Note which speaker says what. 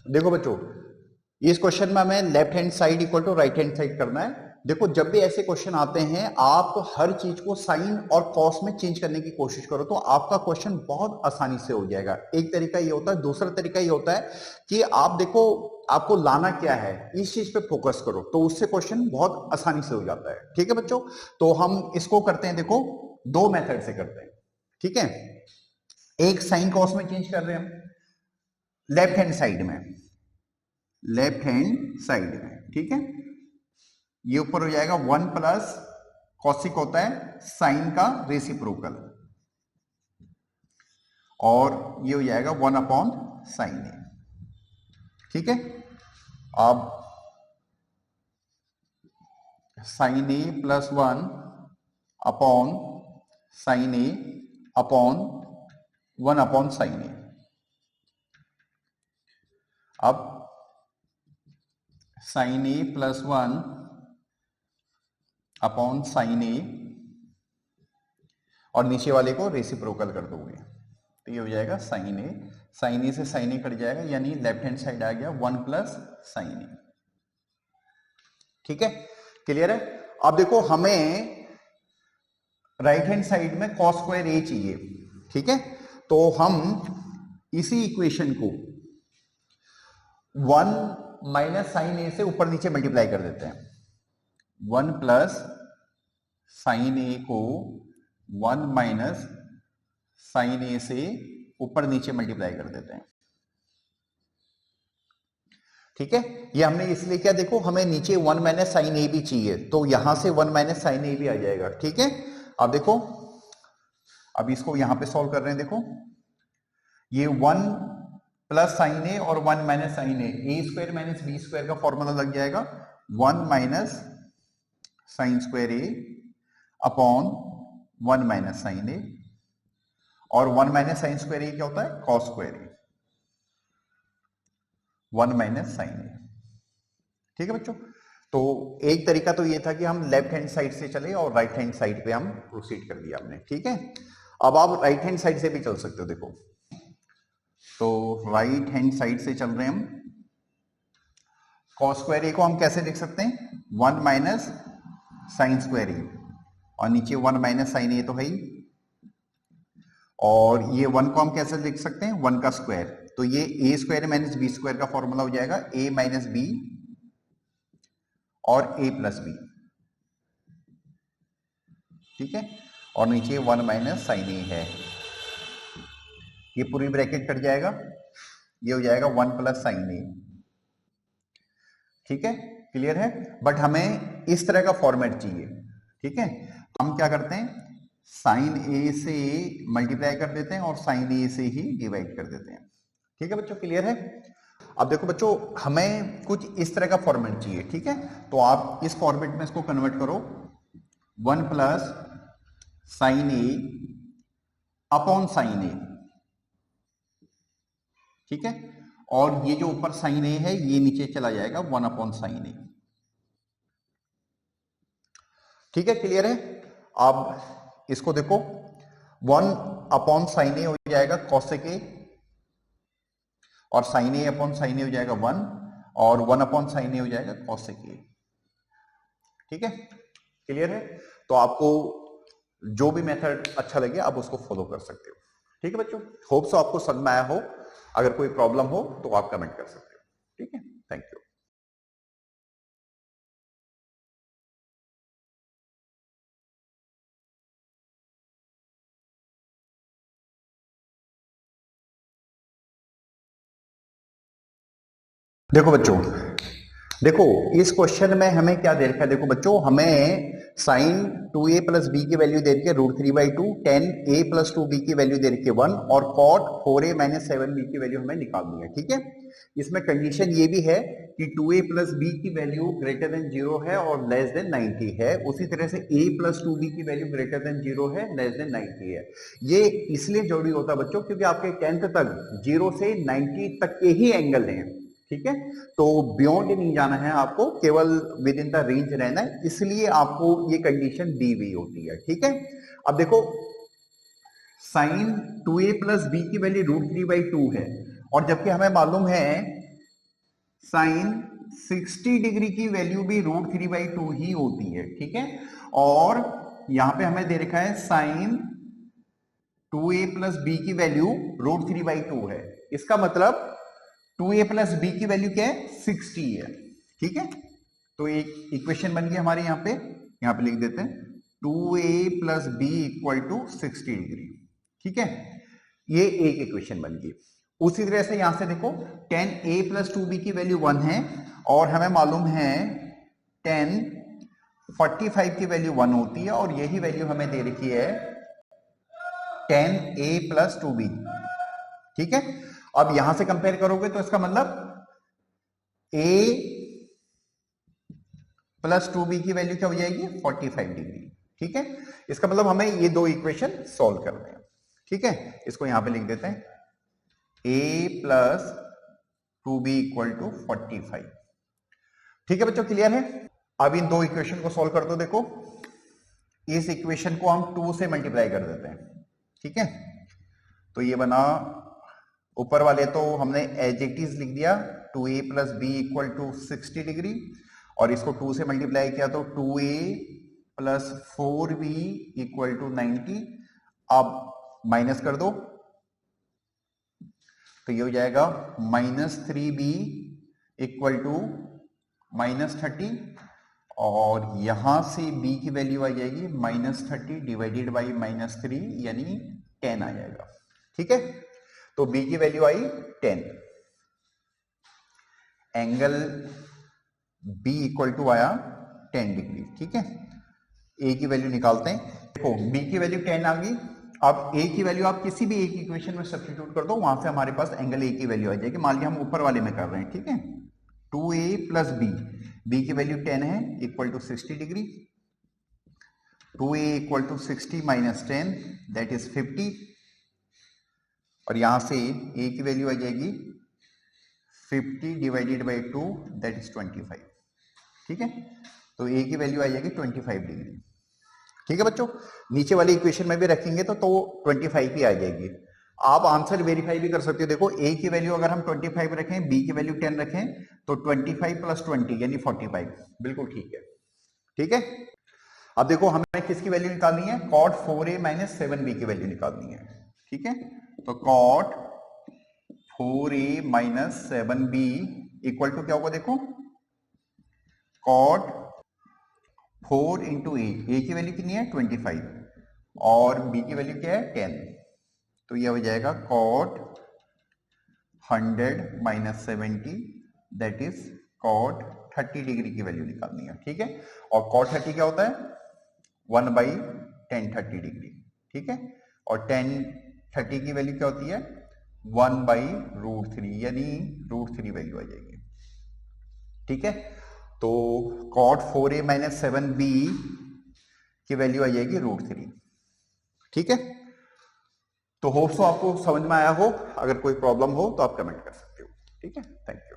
Speaker 1: देखो बच्चों, इस क्वेश्चन में हमें left hand side equal to right hand side करना है। देखो, जब भी ऐसे क्वेश्चन आते हैं आप हर चीज को साइन और कॉस में चेंज करने की कोशिश करो तो आपका क्वेश्चन बहुत आसानी से हो जाएगा। एक तरीका ये होता है, दूसरा तरीका ये होता है कि आप देखो आपको लाना क्या है, इस चीज पे फोकस करो तो उससे क्वेश्चन बहुत आसानी से हो जाता है। ठीक है बच्चों, तो हम इसको करते हैं, देखो दो मेथड से करते हैं। ठीक है, एक साइन कॉस में चेंज कर रहे हैं हम लेफ्ट हैंड साइड में, लेफ्ट हैंड साइड में। ठीक है, ये ऊपर हो जाएगा 1 प्लस कॉसिक होता है साइन का रेसिप्रोकल, और ये हो जाएगा 1 अपॉन साइन ए। ठीक है, अब साइन ए प्लस 1 अपॉन साइन ए अपॉन 1 अपॉन साइन ए। अब साइन ए प्लस 1 अपॉन साइन ए और नीचे वाले को रेसिप्रोकल कर दोगे तो ये हो जाएगा साइन ए। साइन ए से साइन ए कट जाएगा, यानी लेफ्ट हैंड साइड आ गया 1 प्लस साइन ए। ठीक है, क्लियर है। अब देखो हमें राइट हैंड साइड में कॉस स्क्वायर ए चाहिए। ठीक है, तो हम इसी इक्वेशन को 1 माइनस साइन ए से ऊपर नीचे मल्टीप्लाई कर देते हैं। 1 प्लस साइन ए को 1 माइनस साइन ए से ऊपर नीचे मल्टीप्लाई कर देते हैं। ठीक है, ये हमने इसलिए किया, देखो हमें नीचे 1 माइनस साइन ए भी चाहिए तो यहां से 1 माइनस साइन ए भी आ जाएगा। ठीक है, अब देखो, अब इसको यहां पे सॉल्व कर रहे हैं। देखो ये 1 प्लस साइन ए और 1 माइनस साइन ए स्क्वायर माइनस बी स्क्वायर का फॉर्मूला लग जाएगा 1 माइनस साइन स्क्वायर ए अपॉन 1 माइनस साइन ए, और 1 माइनस साइन स्क्वायर ए क्या होता है, कॉस स्क्वायर ए, 1 माइनस साइन ए। ठीक है बच्चों, तो एक तरीका तो ये था कि हम लेफ्ट हैंड साइड से चले और राइट हैंड साइड पे हम प्रोसीड कर दिया हमने। ठीक है, अब आप राइट हैंड साइड से भी चल सकते हो। देखो, तो राइट हैंड साइड से चल रहे हैं हम, कॉस स्क्वायर ए को हम कैसे लिख सकते हैं, 1 माइनस साइन स्क्वायर ए, और नीचे 1 माइनस साइन ए तो है ही, और ये 1 को हम कैसे लिख सकते हैं, 1 का स्क्वायर, तो ये ए स्क्वायर माइनस बी स्क्वायर का फॉर्मूला हो जाएगा ए माइनस बी और ए प्लस बी। ठीक है, और नीचे 1 माइनस साइन ए है, ये पूरी ब्रैकेट कट जाएगा, ये हो जाएगा 1 प्लस साइन ए। ठीक है, क्लियर है। बट हमें इस तरह का फॉर्मेट चाहिए। ठीक है, हम क्या करते हैं, साइन ए से मल्टीप्लाई कर देते हैं और साइन ए से ही डिवाइड कर देते हैं। ठीक है बच्चों, क्लियर है। अब देखो बच्चों, हमें कुछ इस तरह का फॉर्मेट चाहिए। ठीक है, तो आप इस फॉर्मेट में इसको कन्वर्ट करो, 1 प्लस साइन ए अपॉन साइन ए। ठीक है, और ये जो ऊपर साइन ए है ये नीचे चला जाएगा 1 अपॉन साइन ए। ठीक है, क्लियर है। अब इसको देखो, 1 अपॉन साइन ए हो जाएगा कॉसेक ए, और साइन ए अपॉन साइन ए हो जाएगा 1, और 1 अपॉन साइन ए हो जाएगा कॉसेक ए। ठीक है, क्लियर है। तो आपको जो भी मेथड अच्छा लगे आप उसको फॉलो कर सकते हो। ठीक है बच्चों, होप सो आपको समझ में आया हो। अगर कोई प्रॉब्लम हो तो आप कमेंट कर सकते हो। ठीक है, थैंक यू। देखो बच्चों, देखो इस क्वेश्चन में हमें क्या दे रखा है, देखो बच्चों हमें साइन 2a प्लस बी की वैल्यू दे रखी है √3/2, tan a प्लस 2b की वैल्यू दे रखी है 1, और cot 4a माइनस 7b की वैल्यू हमें निकालनी है। ठीक है, इसमें कंडीशन ये भी है कि 2a प्लस b की वैल्यू ग्रेटर देन 0 है और लेस देन 90 है, उसी तरह से a प्लस 2b की वैल्यू ग्रेटर देन 0 है, लेस देन 90 है। ये इसलिए जरूरी होता है बच्चों क्योंकि आपके 10th तक 0 से 90 तक के ही एंगल हैं। ठीक है, तो बियॉन्ड नहीं जाना है आपको, केवल विद इन द रेंज रहना है, इसलिए आपको ये कंडीशन दी हुई होती है। ठीक है, अब देखो साइन 2a प्लस बी की वैल्यू √3/2 है, और जबकि हमें मालूम है साइन 60 डिग्री की वैल्यू भी √3/2 ही होती है, ठीक है। और यहां पे हमें दे रखा है साइन 2a प्लस बी की वैल्यू √3/2 है। इसका मतलब 2a प्लस बी की वैल्यू क्या है, 60 है, ठीक है। तो एक इक्वेशन बन गई हमारे यहां पे लिख देते हैं 2a plus B equal to 60 degree, ठीक है। ये एक इक्वेशन बन गई। उसी तरह से यहां से देखो 10a प्लस 2b की वैल्यू 1 है और हमें मालूम है 10 45 की वैल्यू 1 होती है और यही वैल्यू हमें दे रखी है 10a प्लस 2b, ठीक है। अब यहां से कंपेयर करोगे तो इसका मतलब a प्लस 2b की वैल्यू क्या हो जाएगी, 45 डिग्री, ठीक है। इसका मतलब हमें ये दो इक्वेशन सॉल्व करने हैं, ठीक है। इसको यहां पे लिख देते हैं a plus 2b equal to 45, ठीक है बच्चों, क्लियर है। अब इन दो इक्वेशन को सॉल्व कर दो। देखो इस इक्वेशन को हम 2 से मल्टीप्लाई कर देते हैं, ठीक है। तो ये बना, ऊपर वाले तो हमने एज इट इज लिख दिया 2a plus B equal to 60 degree और इसको 2 से मल्टीप्लाई किया तो 2a plus 4b equal to 90। अब माइनस कर दो तो ये हो जाएगा -3b इक्वल टू -30 और यहां से b की वैल्यू आ जाएगी -30 डिवाइडेड बाई -3 यानी 10 आ जाएगा, ठीक है। तो b की वैल्यू आई 10, एंगल b इक्वल टू आया 10 डिग्री, ठीक है। a की वैल्यू निकालते हैं। देखो b की वैल्यू 10 आ गई। अब a की वैल्यू आप किसी भी एक इक्वेशन में सब्स्टिट्यूट कर दो, वहां से हमारे पास एंगल a की वैल्यू आ जाएगी। मान लिया हम ऊपर वाले में कर रहे हैं, ठीक है। 2a प्लस b की वैल्यू 10 है equal to 60 degree. 2a equal to 60 minus 10 that is 50 और यहां से a की वैल्यू आ जाएगी 50 डिवाइडेड बाई 2 दैट इज 25, ठीक है। तो a की वैल्यू आ जाएगी 25 डिग्री, ठीक है बच्चों। नीचे वाली इक्वेशन में भी रखेंगे तो 25 ही आ जाएगी। आप आंसर वेरीफाई भी कर सकते हो। देखो a की वैल्यू अगर हम 25 रखें, b की वैल्यू 10 रखें तो 25 प्लस 20 यानी 45, बिल्कुल ठीक है, ठीक है। अब देखो हमें किसकी वैल्यू निकालनी है, cot 4a माइनस 7b की वैल्यू निकालनी है, ठीक है। तो cot 4a minus 7b equal to क्या होगा, देखो cot 4 इंटू ए की वैल्यू कितनी है 25 और b की वैल्यू क्या है 10, तो यह हो जाएगा cot 100 minus 70 that is cot 30 degree की वैल्यू निकालनी है, ठीक है। और cot 30 क्या होता है 1/10 30 डिग्री, ठीक है। और 10 30 की वैल्यू क्या होती है 1/√3 यानी √3 वैल्यू आ जाएगी, ठीक है। तो cot 4a माइनस 7b की वैल्यू आ जाएगी √3, ठीक है। तो होप सो आपको समझ में आया हो। अगर कोई प्रॉब्लम हो तो आप कमेंट कर सकते हो, ठीक है। Thank you.